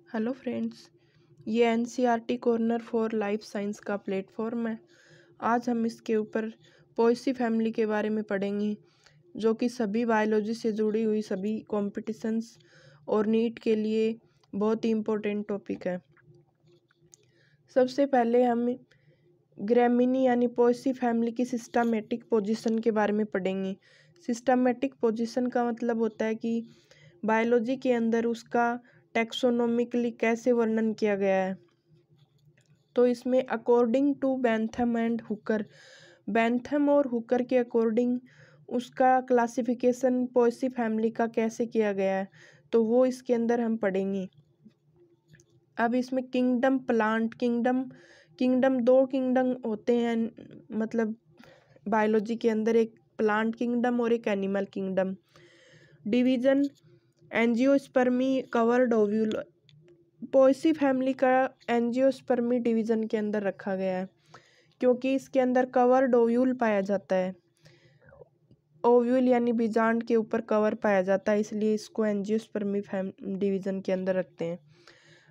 Hello friends, ये NCERT corner for life science का platform है। आज हम इसके ऊपर पोएसी फैमिली के बारे में पढ़ेंगे, जो कि सभी बायोलॉजी से जुड़ी हुई सभी कॉम्पिटिशन्स और नीट के लिए बहुत ही इम्पोर्टेंट टॉपिक है। सबसे पहले हम ग्रैमिनी यानी पोएसी फैमिली की सिस्टमैटिक पोजीशन के बारे में पढ़ेंगे। सिस्टमैटिक पोजीशन का मतलब होता है कि बायोलॉजी के अंदर उसका टैक्सोनॉमिकली कैसे वर्णन किया गया है। तो इसमें according to Bentham and Hooker, Bentham और हुकर के अकॉर्डिंग उसका क्लासिफिकेशन पोएसी फैमिली का कैसे किया गया है, तो वो इसके अंदर हम पढ़ेंगे। अब इसमें किंगडम, प्लांट किंगडम, किंगडम दो किंगडम होते हैं, मतलब बायोलॉजी के अंदर एक प्लांट किंगडम और एक animal kingdom. Division angiospermae covered ovule, Poaceae family का एंजियोस्पर्मी डिवीजन के अंदर रखा गया है क्योंकि इसके अंदर कवर्ड ओव्यूल पाया जाता है। ओव्यूल यानी बीजांड के ऊपर कवर पाया जाता है, इसलिए इसको एंजियोस्पर्मी डिवीजन के अंदर रखते हैं।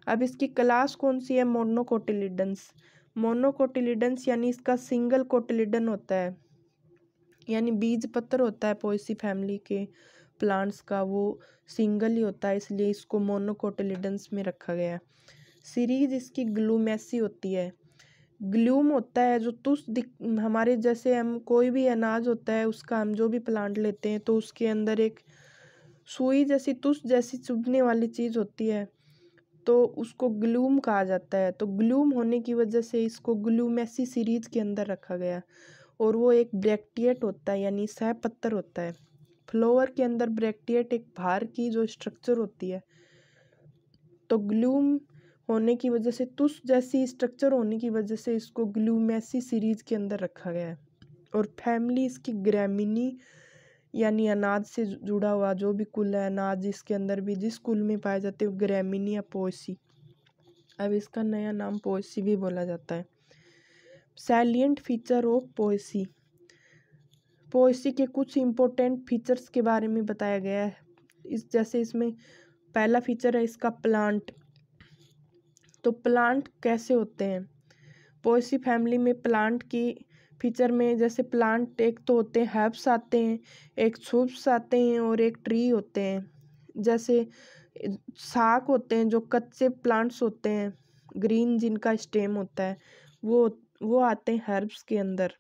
अब इसकी क्लास कौन सी है? मोनोकोटिलिडन्स। मोनोकोटिलिडन्स यानी इसका सिंगल कोटिलिडन होता है, यानी बीज पत्र होता है पोएसी फैमिली के प्लांट्स का, वो सिंगल ही होता है, इसलिए इसको मोनोकोटिलिडन्स में रखा गया है। सीरीज इसकी ग्लूमेसी होती है। ग्लूम होता है जो हमारे जैसे हम कोई भी अनाज होता है उसका हम जो भी प्लांट लेते हैं तो उसके अंदर एक सुई जैसी तुस जैसी चुभने वाली चीज़ होती है, तो उसको ग्लूम कहा जाता है। तो ग्लूम होने की वजह से इसको ग्लूमेसी सीरीज के अंदर रखा गया। और वो एक ब्रैक्टिएट होता है, यानी सहपत्तर होता है। फ्लोवर के अंदर ब्रैक्टिएट एक भार की जो स्ट्रक्चर होती है, तो ग्लूम होने की वजह से, तुस जैसी स्ट्रक्चर होने की वजह से इसको ग्लूमेसी सीरीज के अंदर रखा गया है। और फैमिली इसकी ग्रैमिनी यानी अनाज से जुड़ा हुआ जो भी कुल है, अनाज इसके अंदर भी जिस कुल में पाए जाते हैं ग्रैमिनी या पोएसी। अब इसका नया नाम पोएसी भी बोला जाता है। Salient feature of Poaceae, Poaceae के कुछ इम्पोर्टेंट फीचर्स के बारे में बताया गया है। जैसे इसमें पहला फीचर है इसका प्लांट। तो प्लांट कैसे होते हैं? पोएसी फैमिली में प्लांट की फीचर में जैसे प्लांट एक तो होते हैं हर्ब्स आते हैं, एक श्रूब्स आते हैं और एक ट्री होते हैं। जैसे साग होते हैं जो कच्चे प्लांट्स होते हैं, ग्रीन जिनका स्टेम होता है, वो आते हैं हर्ब्स के अंदर।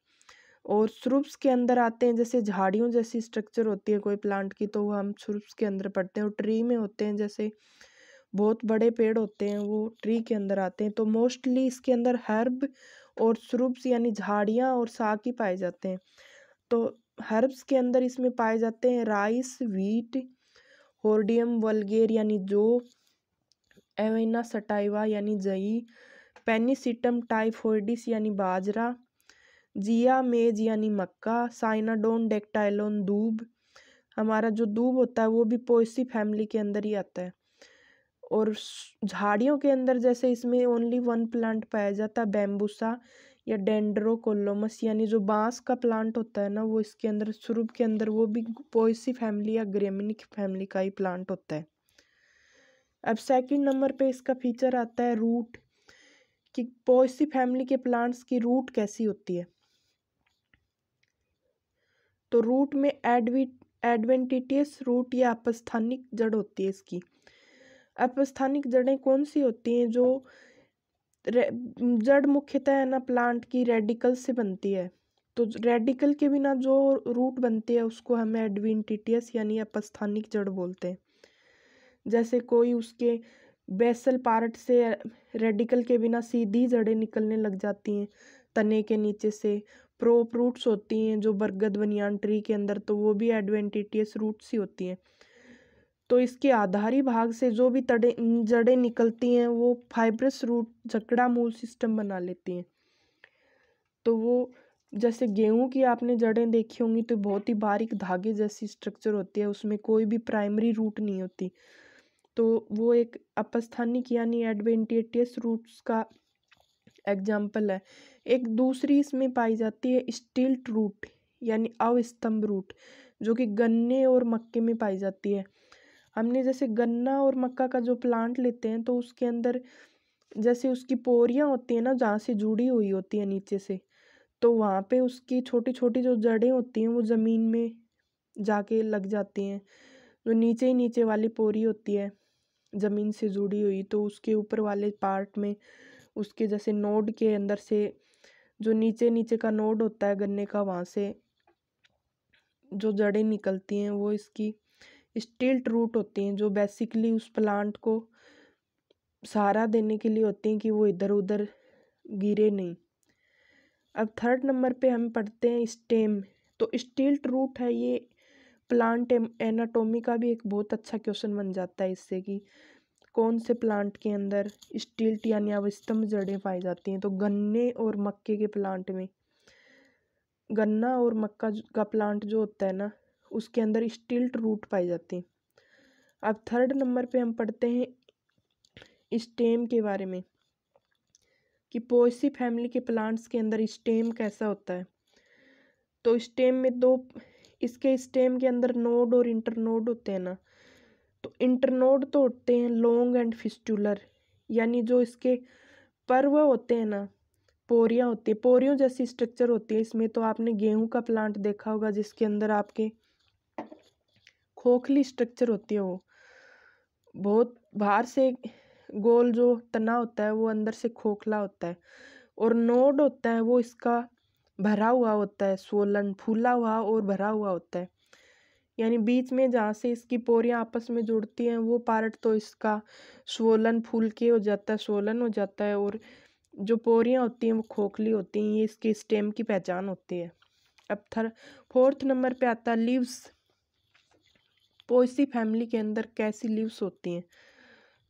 और श्रूब्स के अंदर आते हैं जैसे झाड़ियों जैसी स्ट्रक्चर होती है कोई प्लांट की, तो वो हम श्रूब्स के अंदर पढ़ते हैं। और ट्री में होते हैं जैसे बहुत बड़े पेड़ होते हैं, वो ट्री के अंदर आते हैं। तो मोस्टली इसके अंदर हर्ब और श्रूब्स यानी झाड़ियाँ और साग ही पाए जाते हैं। तो हर्ब्स के अंदर इसमें पाए जाते हैं राइस, व्हीट, होर्डियम वल्गेर यानी जौ, एवेना सटाइवा यानी जई, पेनिसिटम टाइफोइडिस यानी बाजरा, जिया मेज यानी मक्का, साइनाडोन डेक्टाइलोन दूब। हमारा जो दूब होता है वो भी पोएसी फैमिली के अंदर ही आता है। और झाड़ियों के अंदर जैसे इसमें ओनली वन प्लांट पाया जाता है, बैम्बूसा या डेंड्रोकोलोमस, यानी जो बांस का प्लांट होता है ना, वो इसके अंदर श्रुब के अंदर, वो भी पोएसी फैमिली या ग्रेमिनी फैमिली का ही प्लांट होता है। अब सेकंड नंबर पे इसका फीचर आता है रूट, कि पोएसी फैमिली के प्लांट्स की रूट कैसी होती है। तो रूट में एडवेंटिटियस रूट या अपस्थानिक जड़ होती है इसकी। अपस्थानिक जड़ें कौन सी होती हैं? जो जड़ मुख्यतः है ना प्लांट की रेडिकल से बनती है। तो रेडिकल के बिना जो रूट बनती है उसको हमें एडवेंटिटियस यानी अपस्थानिक जड़ बोलते हैं। जैसे कोई उसके बेसल पार्ट से रेडिकल के बिना सीधी जड़ें निकलने लग जाती हैं तने के नीचे से। प्रोप रूट्स होती हैं जो बरगद बनियान ट्री के अंदर, तो वो भी एडवेंटिटियस रूट्स ही होती हैं। तो इसके आधारी भाग से जो भी जड़ें निकलती हैं वो फाइब्रस रूट जकड़ा मूल सिस्टम बना लेती हैं। तो वो जैसे गेहूं की आपने जड़ें देखी होंगी तो बहुत ही बारीक धागे जैसी स्ट्रक्चर होती है, उसमें कोई भी प्राइमरी रूट नहीं होती। तो वो एक अपस्थानिक यानी एडवेंटिटियस रूट्स का एग्जाम्पल है। एक दूसरी इसमें पाई जाती है स्टिल्ट रूट यानी अवस्तंभ रूट, जो कि गन्ने और मक्के में पाई जाती है। हमने जैसे गन्ना और मक्का का जो प्लांट लेते हैं तो उसके अंदर जैसे उसकी पोरियां होती हैं ना, जहाँ से जुड़ी हुई होती है नीचे से, तो वहाँ पे उसकी छोटी छोटी जो जड़ें होती हैं वो ज़मीन में जाके लग जाती हैं। जो नीचे ही नीचे वाली पोरी होती है ज़मीन से जुड़ी हुई, तो उसके ऊपर वाले पार्ट में उसके जैसे नोड के अंदर से जो नीचे नीचे का नोड होता है गन्ने का, वहाँ से जो जड़ें निकलती हैं वो इसकी स्टिल्ट रूट होती हैं, जो बेसिकली उस प्लांट को सहारा देने के लिए होती हैं कि वो इधर उधर गिरे नहीं। अब थर्ड नंबर पे हम पढ़ते हैं स्टेम। तो स्टिल्ट रूट है ये प्लांट एनाटोमी का भी एक बहुत अच्छा क्वेश्चन बन जाता है इससे, कि कौन से प्लांट के अंदर स्टिल्ट यानी अवस्तंभ जड़ें पाई जाती हैं। तो गन्ने और मक्के के प्लांट में, गन्ना और मक्का का प्लांट जो होता है ना, उसके अंदर स्टिल्ट रूट पाई जाती है। अब थर्ड नंबर पे हम पढ़ते हैं स्टेम के बारे में, कि पोएसी फैमिली के प्लांट्स के अंदर स्टेम कैसा होता है। तो स्टेम में दो, इसके स्टेम के अंदर नोड और इंटरनोड होते हैं ना। तो इंटरनोड तो होते हैं लॉन्ग एंड फिस्टुलर, यानी जो इसके पर्व होते हैं ना, पोरियां होती है, पोरियों जैसी स्ट्रक्चर होती है इसमें। तो आपने गेहूं का प्लांट देखा होगा जिसके अंदर आपके खोखली स्ट्रक्चर होती है, वो बहुत बाहर से गोल जो तना होता है वो अंदर से खोखला होता है, और नोड होता है वो इसका भरा हुआ होता है, स्वोलन फूला हुआ और भरा हुआ होता है। यानी बीच में जहाँ से इसकी पोरियां आपस में जुड़ती हैं वो पार्ट तो इसका स्वोलन फूल के हो जाता है, स्वोलन हो जाता है, और जो पोरियां होती हैं वो खोखली होती हैं। ये इसके स्टेम की पहचान होती है। अब फोर्थ नंबर पे आता है लीव्स। पोएसी फैमिली के अंदर कैसी लीव्स होती हैं।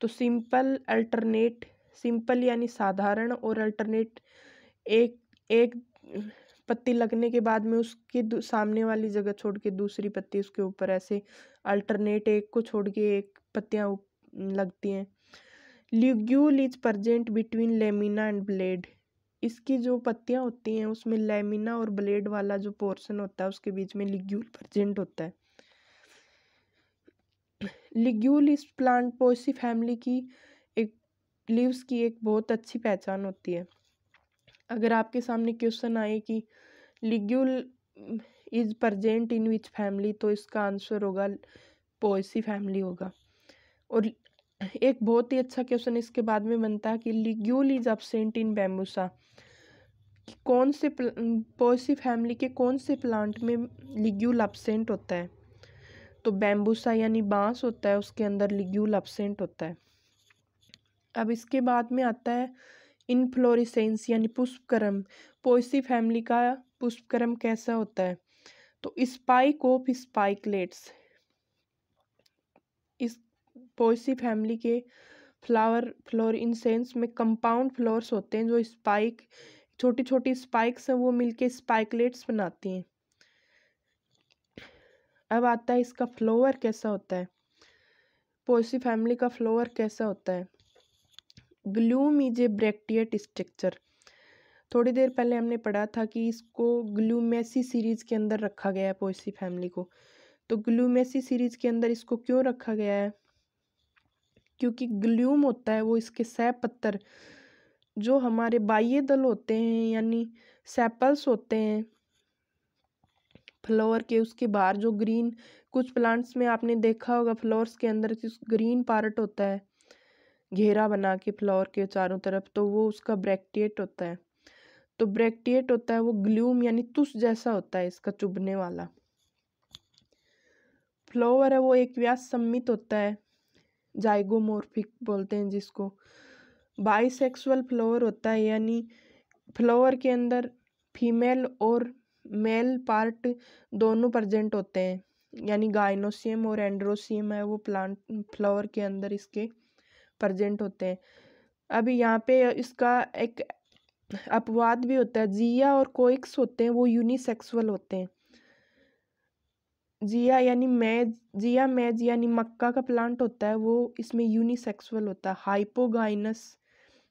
तो सिंपल, अल्टरनेट, सिंपल यानी साधारण, और अल्टरनेट एक एक पत्ती लगने के बाद में उसके सामने वाली जगह छोड़ के दूसरी पत्ती उसके ऊपर, ऐसे अल्टरनेट एक को छोड़ के एक पत्तियां लगती हैं। Ligule is present between lamina and blade. इसकी जो पत्तियां होती हैं उसमें लेमिना और ब्लेड वाला जो पोर्शन होता है उसके बीच में लिग्यूल प्रेजेंट होता है। लिग्यूल इस प्लांट पोएसी फैमिली की एक लीव्स की एक बहुत अच्छी पहचान होती है। अगर आपके सामने क्वेश्चन आए कि ligule is present in which family, तो इसका आंसर होगा पोएसी फैमिली होगा। और एक बहुत ही अच्छा क्वेश्चन इसके बाद में बनता है कि लिग्यूल इज एब्सेंट इन बैम्बूसा। कौन से पोएसी फैमिली के कौन से प्लांट में लिग्यूल एब्सेंट होता है। तो बैम्बूसा यानी बांस होता है, उसके अंदर लिग्यूल एब्सेंट होता है। अब इसके बाद में आता है इनफ्लोरेसेंस यानी पुष्पक्रम। पोएसी फैमिली का पुष्पक्रम कैसा होता है। तो स्पाइक ऑफ स्पाइकलेट्स। इस पोएसी फैमिली के फ्लोरेसेंस में कंपाउंड फ्लोर्स होते हैं, जो स्पाइक, छोटी छोटी स्पाइक्स हैं वो मिलके स्पाइकलेट्स बनाती हैं। अब आता है इसका फ्लोवर कैसा होता है। पोएसी फैमिली का फ्लोवर कैसा होता है। Gloom is a bracteate structure. थोड़ी देर पहले हमने पढ़ा था कि इसको ग्लूमेसी सीरीज के अंदर रखा गया है पोएसी फैमिली को। तो ग्लूमेसी सीरीज के अंदर इसको क्यों रखा गया है, क्योंकि ग्लूम होता है वो इसके सह पत्तर, जो हमारे बाह्य दल होते हैं यानी सेपल्स होते हैं फ्लावर के, उसके बाहर जो ग्रीन, कुछ प्लांट्स में आपने देखा होगा फ्लावर्स के अंदर ग्रीन पार्ट होता है घेरा बना के फ्लावर के चारों तरफ, तो वो उसका ब्रैक्टिएट होता है। तो ब्रैक्टिएट होता है वो ग्लूम यानी तुष जैसा होता है इसका चुभने वाला। फ्लावर है वो एक व्यास सम्मित होता है, जाइगोमोर्फिक बोलते हैं जिसको। बाइसेक्सुअल फ्लावर होता है, यानी फ्लावर के अंदर फीमेल और मेल पार्ट दोनों प्रेजेंट होते हैं, यानी गाइनोसियम और एंड्रोसियम है वो प्लांट फ्लावर के अंदर इसके प्रेजेंट होते हैं। अभी यहाँ पे इसका एक अपवाद भी होता है, जिया और कोइक्स होते हैं वो यूनिसेक्सुअल होते हैं। जिया यानी मैज, जिया मैज यानी मक्का का प्लांट होता है वो इसमें यूनिसेक्सुअल होता है। हाइपोगाइनस,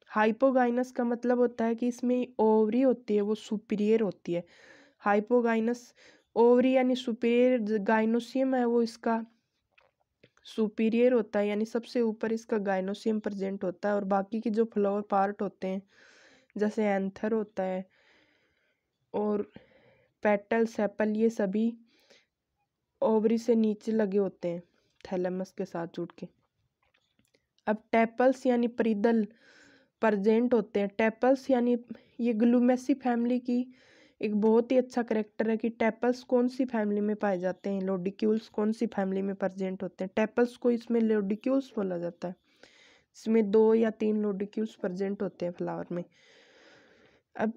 हाइपोगाइनस का मतलब होता है कि इसमें ओवरी होती है वो सुपीरियर होती है। हाइपोगाइनस ओवरी यानी सुपीरियर, गाइनोसियम है वो इसका सुपीरियर होता है, यानी सबसे ऊपर इसका गाइनोसियम प्रेजेंट होता है, और बाकी के जो फ्लावर पार्ट होते हैं जैसे एंथर होता है और पेटल, सेपल, ये सभी ओवरी से नीचे लगे होते हैं थैलेमस के साथ जुड़ के। अब टेपल्स यानी परिदल प्रेजेंट होते हैं। टेपल्स यानी ये ग्लूमेसी फैमिली की एक बहुत ही अच्छा करेक्टर है कि टेपल्स कौन सी फैमिली में पाए जाते हैं, लोडिक्यूल्स कौन सी फैमिली में प्रेजेंट होते हैं। टेपल्स को इसमें लोडिक्यूल्स बोला जाता है। इसमें 2 या 3 लोडिक्यूल्स प्रेजेंट होते हैं फ्लावर में। अब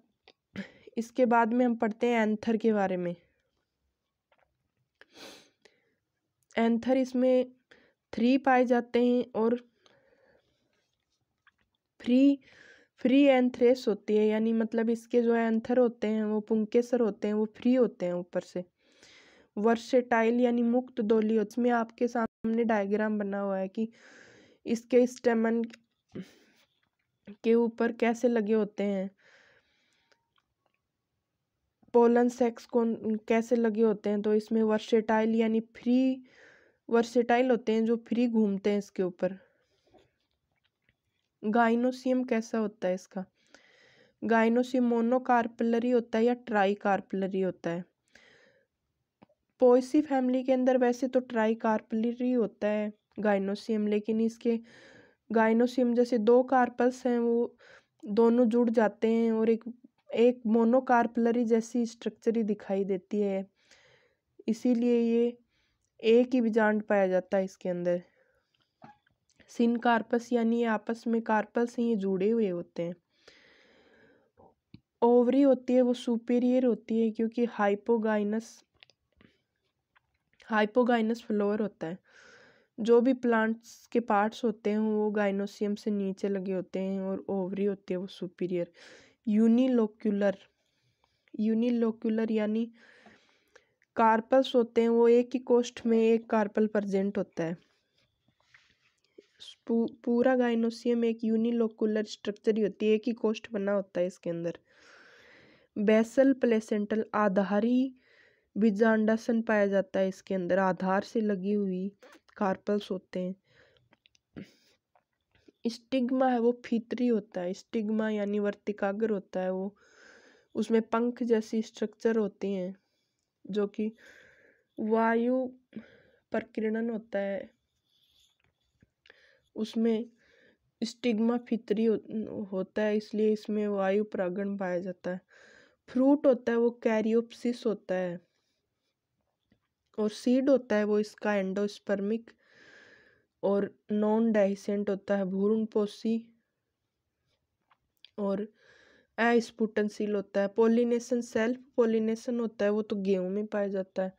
इसके बाद में हम पढ़ते हैं एंथर के बारे में। एंथर इसमें 3 पाए जाते हैं और फ्री एंथ्रेस होती है, यानी मतलब इसके जो एंथर होते हैं वो पुंकेसर होते हैं, वो फ्री होते हैं ऊपर से। वर्सेटाइल यानी मुक्त डोली, उसमें आपके सामने डायग्राम बना हुआ है कि इसके स्टेमन के ऊपर कैसे लगे होते हैं, पोलन सेक्स कौन कैसे लगे होते हैं। तो इसमें वर्सेटाइल यानी फ्री वर्सेटाइल होते हैं, जो फ्री घूमते हैं इसके ऊपर। गाइनोसियम कैसा होता है इसका? गाइनोसियम मोनोकार्पलरी होता है या ट्राई कार्पलरी होता है। पोएसी फैमिली के अंदर वैसे तो ट्राई कार्पलरी होता है गाइनोसियम, लेकिन इसके गाइनोसियम जैसे 2 कार्पल्स हैं वो दोनों जुड़ जाते हैं और एक मोनोकार्पलरी जैसी स्ट्रक्चर ही दिखाई देती है, इसीलिए ये एक ही बीजांड पाया जाता है इसके अंदर। सिन कार्पस यानी ये आपस में कार्पल्स हैं, ये जुड़े हुए होते हैं। ओवरी होती है वो सुपीरियर होती है क्योंकि हाइपोगाइनस फ्लोर होता है। जो भी प्लांट्स के पार्ट्स होते हैं वो गाइनोसियम से नीचे लगे होते हैं, और ओवरी होती है वो सुपीरियर। यूनिलोक्यूलर यानी कार्पल्स होते हैं वो एक ही कोष्ठ में एक कार्पल प्रेजेंट होता है। पूरा गाइनोसियम एक यूनिलोक्यूलर स्ट्रक्चर ही होती है, एक ही कोष्ठ बना होता है इसके अंदर। बेसल प्लेसेंटल आधारी बीजांडासन पाया जाता है इसके अंदर, आधार से लगी हुई कार्पल्स होते हैं। स्टिग्मा है वो फीतरी होता है। स्टिग्मा यानी वर्तिकाग्र होता है, वो उसमें पंख जैसी स्ट्रक्चर होती हैं जो कि वायु प्रकीर्णन होता है, उसमें स्टिग्मा फीतरी होता है, इसलिए इसमें वायु परागण पाया जाता है। फ्रूट होता है वो कैरियोप्सिस होता है, और सीड होता है वो इसका एंडोस्पर्मिक और नॉन डाइसेंट होता है, भ्रूणपोषी और अस्फुटनशील होता है। पोलिनेशन सेल्फ पोलिनेशन होता है वो तो गेहूं में पाया जाता है,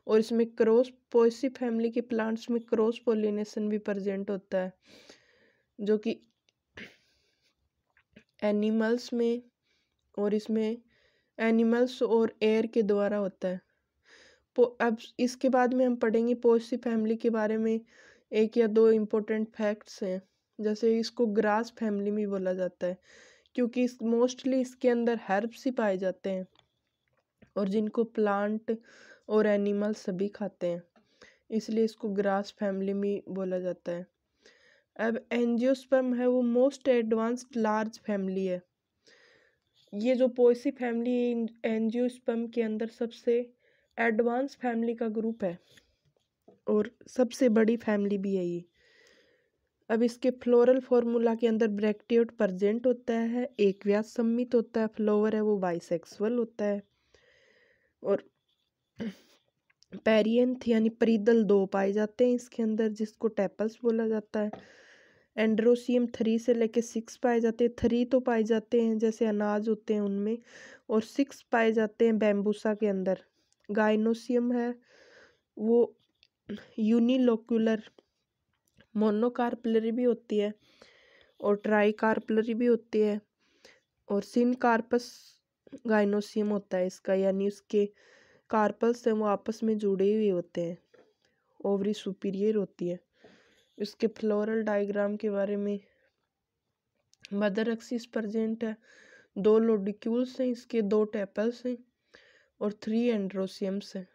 और इसमें क्रॉस पोएसी फैमिली के प्लांट्स में क्रॉस पोलिनेशन भी प्रेजेंट होता है, जो कि एनिमल्स में और इसमें एनिमल्स और एयर के द्वारा होता है। अब इसके बाद में हम पढ़ेंगे पोएसी फैमिली के बारे में 1 या 2 इम्पोर्टेंट फैक्ट्स हैं। जैसे इसको ग्रास फैमिली में बोला जाता है क्योंकि मोस्टली इसके अंदर हर्ब्स ही पाए जाते हैं, और जिनको प्लांट और एनिमल सभी खाते हैं, इसलिए इसको ग्रास फैमिली में बोला जाता है। अब एंजियोस्पर्म है वो मोस्ट एडवांस्ड लार्ज फैमिली है। ये जो पोएसी फैमिली एंजियोस्पर्म के अंदर सबसे एडवांस फैमिली का ग्रुप है और सबसे बड़ी फैमिली भी है ये। अब इसके फ्लोरल फॉर्मूला के अंदर ब्रैक्टियोट प्रेजेंट होता है, एक व्यास सम्मित होता है, फ्लावर है वो बाइसेक्सुअल होता है, और पेरियंथ यानी परिदल 2 पाए जाते हैं इसके अंदर, जिसको टेपल्स बोला जाता है। एंड्रोसियम 3 से लेके 6 पाए जाते हैं। 3 तो पाए जाते हैं जैसे अनाज होते हैं उनमें, और 6 पाए जाते हैं बैम्बूसा के अंदर। गाइनोसियम है वो यूनिलोक्यूलर मोनोकार्पलरी भी होती है और ट्राई कार्पलरी भी होती है, और सिन कार्पस गाइनोसियम होता है इसका, यानी उसके कार्पल्स हैं वो आपस में जुड़े हुए होते हैं। ओवरी सुपीरियर होती है। इसके फ्लोरल डायग्राम के बारे में मदर एक्सिस प्रेजेंट है, 2 लोडिक्यूल्स हैं इसके, 2 टेपल्स हैं और 3 एंड्रोसियम्स हैं।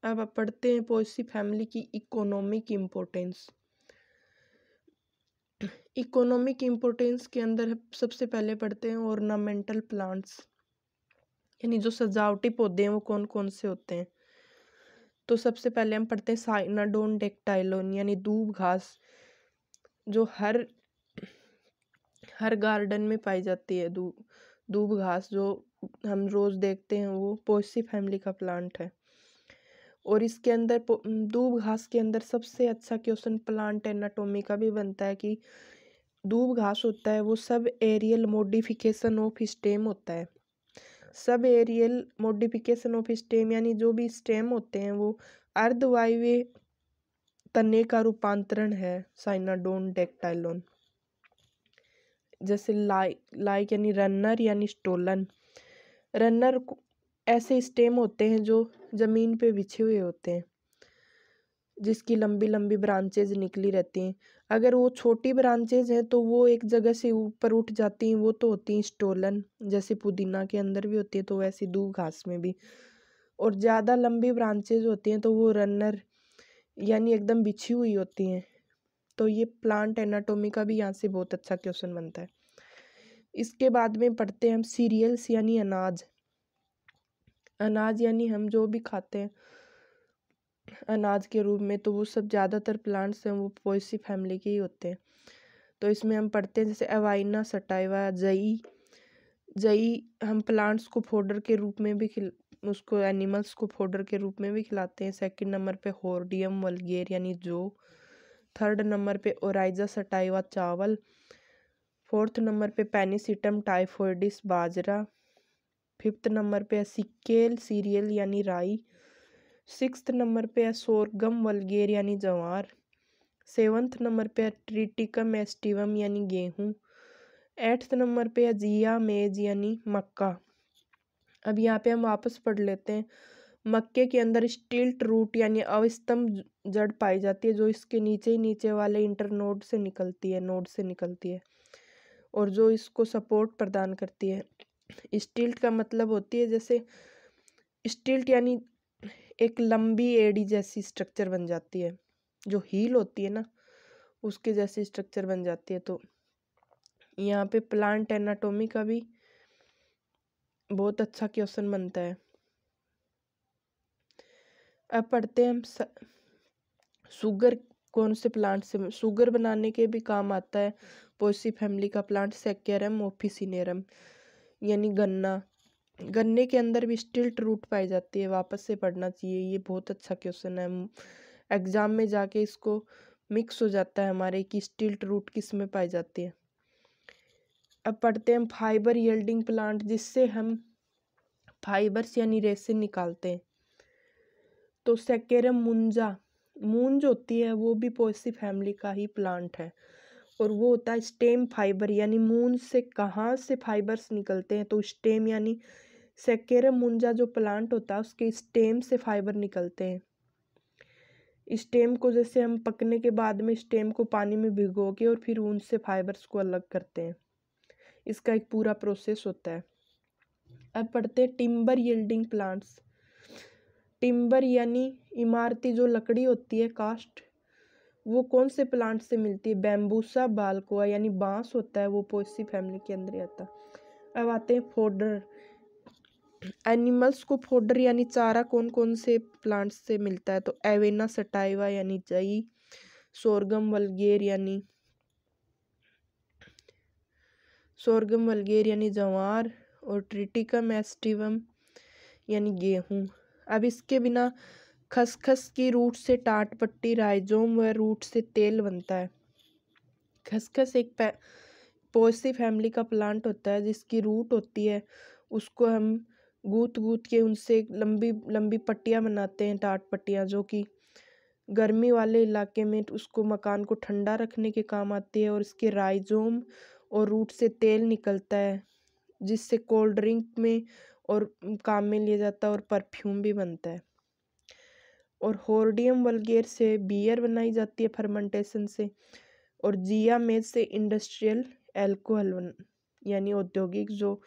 अब आप पढ़ते हैं पोएसी फैमिली की इकोनॉमिक इम्पोर्टेंस। इकोनॉमिक इम्पोर्टेंस के अंदर सबसे पहले पढ़ते हैं ऑर्नामेंटल प्लांट्स, यानी जो सजावटी पौधे हैं वो कौन कौन से होते हैं। तो सबसे पहले हम पढ़ते हैं साइनाडोन डेक्टाइलोन, यानी दूब घास, जो हर गार्डन में पाई जाती है। दूब घास जो हम रोज देखते हैं वो पोएसी फैमिली का प्लांट है। और इसके अंदर दूब घास के अंदर सबसे अच्छा क्वेश्चन प्लांट एनाटोमी का भी बनता है कि दूब घास होता है वो sub aerial modification of stem होता है। Sub aerial modification of stem यानी जो भी स्टेम होते हैं वो अर्धवायवीय तने का रूपांतरण है साइनाडोन डेक्टाइलोन। जैसे लाइक यानी रनर यानी स्टोलन। रनर ऐसे स्टेम होते हैं जो जमीन पे बिछे हुए होते हैं, जिसकी लंबी लंबी ब्रांचेज निकली रहती हैं। अगर वो छोटी ब्रांचेज हैं तो वो एक जगह से ऊपर उठ जाती हैं, वो तो होती हैं स्टोलन, जैसे पुदीना के अंदर भी होती है तो वैसी दूब घास में भी। और ज़्यादा लंबी ब्रांचेज होती हैं तो वो रनर यानी एकदम बिछी हुई होती हैं। तो ये प्लांट एनाटोमी का भी यहाँ से बहुत अच्छा क्वेश्चन बनता है। इसके बाद में पढ़ते हैं हम सीरियल्स यानी अनाज। अनाज यानी हम जो भी खाते हैं अनाज के रूप में, तो वो सब ज़्यादातर प्लांट्स हैं वो पोएसी फैमिली के ही होते हैं। तो इसमें हम पढ़ते हैं जैसे अवाइना सटाइवा, जई हम प्लांट्स को फोडर के रूप में भी उसको एनिमल्स को फोडर के रूप में भी खिलाते हैं। सेकंड नंबर पे होर्डियम वल्गेर यानी जो। थर्ड नंबर पे ओराइजा सटाइवा चावल। फोर्थ नंबर पे पेनिसिटम टाइफोइडिस बाजरा। फिफ्थ नंबर पे सिक्केल सीरियल यानी राई। सिक्स्थ नंबर पे है सोरगम वल्गेर यानी जवार। सेवन्थ नंबर पे है ट्रिटिकम एस्टिवम यानी गेहूँ। एट्थ नंबर पे है जिया मेज यानी मक्का। अब यहाँ पे हम वापस पढ़ लेते हैं। मक्के के अंदर स्टिल्ट रूट यानी अविस्तंभ जड़ पाई जाती है, जो इसके नीचे ही नीचे वाले इंटरनोड से निकलती है, नोड से निकलती है, और जो इसको सपोर्ट प्रदान करती है। स्टिल्ट का मतलब होती है जैसे स्टिल्ट यानी एक लंबी एड़ी जैसी स्ट्रक्चर बन जाती है, जो हील होती है ना उसके जैसी स्ट्रक्चर बन जाती है। तो यहाँ पे प्लांट एनाटोमी का भी बहुत अच्छा क्वेश्चन बनता है। अब पढ़ते हैं हम शुगर कौन से प्लांट से शुगर बनाने के भी काम आता है। पोएसी फैमिली का प्लांट सेकेरम ऑफिसिनेरम यानी गन्ना। गन्ने के अंदर भी स्टिल्ट रूट पाई जाती है, वापस से पढ़ना चाहिए, ये बहुत अच्छा क्वेश्चन है। एग्जाम में जाके इसको मिक्स हो जाता है हमारे कि स्टिल्ट रूट किस में पाई जाती है। अब पढ़ते हैं हम फाइबर यील्डिंग प्लांट, जिससे हम फाइबर्स यानी रेसे निकालते हैं। तो सेकेरम मुंजा, मूंज होती है वो भी पोएसी फैमिली का ही प्लांट है, और वो होता है स्टेम फाइबर, यानी मूंज से कहाँ से फाइबर्स निकलते हैं, तो स्टेम यानी सेकेरम मुंजा जो प्लांट होता है उसके स्टेम से फाइबर निकलते हैं। स्टेम को जैसे हम पकने के बाद में स्टेम को पानी में भिगो के और फिर उनसे फाइबर्स को अलग करते हैं, इसका एक पूरा प्रोसेस होता है। अब पढ़ते हैं टिम्बर यील्डिंग प्लांट्स। टिम्बर यानी इमारती जो लकड़ी होती है कास्ट, वो कौन से प्लांट से मिलती है, बैम्बूसा बाल्कोआ यानी बांस होता है वो पोएसी फैमिली के अंदर आता है। अब आते हैं फोडर। एनिमल्स को फोडर यानी चारा कौन कौन से प्लांट्स से मिलता है, तो एवेना सटाइवा यानी जई, सोरगम वल्गेर यानी जवार, और ट्रिटिकम एस्टिवम यानी गेहूँ। अब इसके बिना खसखस की रूट से टाट पट्टी, राइजोम व रूट से तेल बनता है। खसखस एक पोएसी फैमिली का प्लांट होता है, जिसकी रूट होती है उसको हम गूंथ के उनसे लंबी लंबी पट्टियाँ बनाते हैं, टाट पट्टियाँ, जो कि गर्मी वाले इलाके में उसको मकान को ठंडा रखने के काम आती है। और इसके राइजोम और रूट से तेल निकलता है, जिससे कोल्ड ड्रिंक में और काम में लिया जाता है, और परफ्यूम भी बनता है। और होर्डियम वल्गेर से बियर बनाई जाती है फर्मेंटेशन से, और जिया मेज से इंडस्ट्रियल एल्कोहल यानी औद्योगिक जो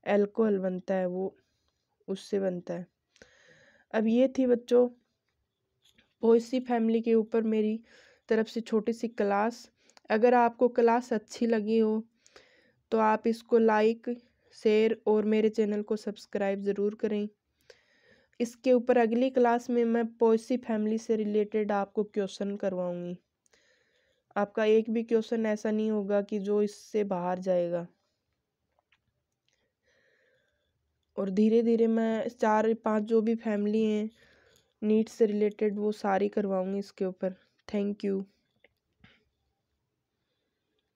एल्कोहल बनता है वो उससे बनता है। अब ये थी बच्चों पोएसी फैमिली के ऊपर मेरी तरफ से छोटी सी क्लास। अगर आपको क्लास अच्छी लगी हो तो आप इसको लाइक, शेयर और मेरे चैनल को सब्सक्राइब ज़रूर करें। इसके ऊपर अगली क्लास में मैं पोएसी फैमिली से रिलेटेड आपको क्वेश्चन करवाऊंगी। आपका एक भी क्वेश्चन ऐसा नहीं होगा कि जो इससे बाहर जाएगा। और धीरे धीरे मैं 4-5 जो भी फैमिली हैं नीट से रिलेटेड वो सारी करवाऊंगी इसके ऊपर। Thank you.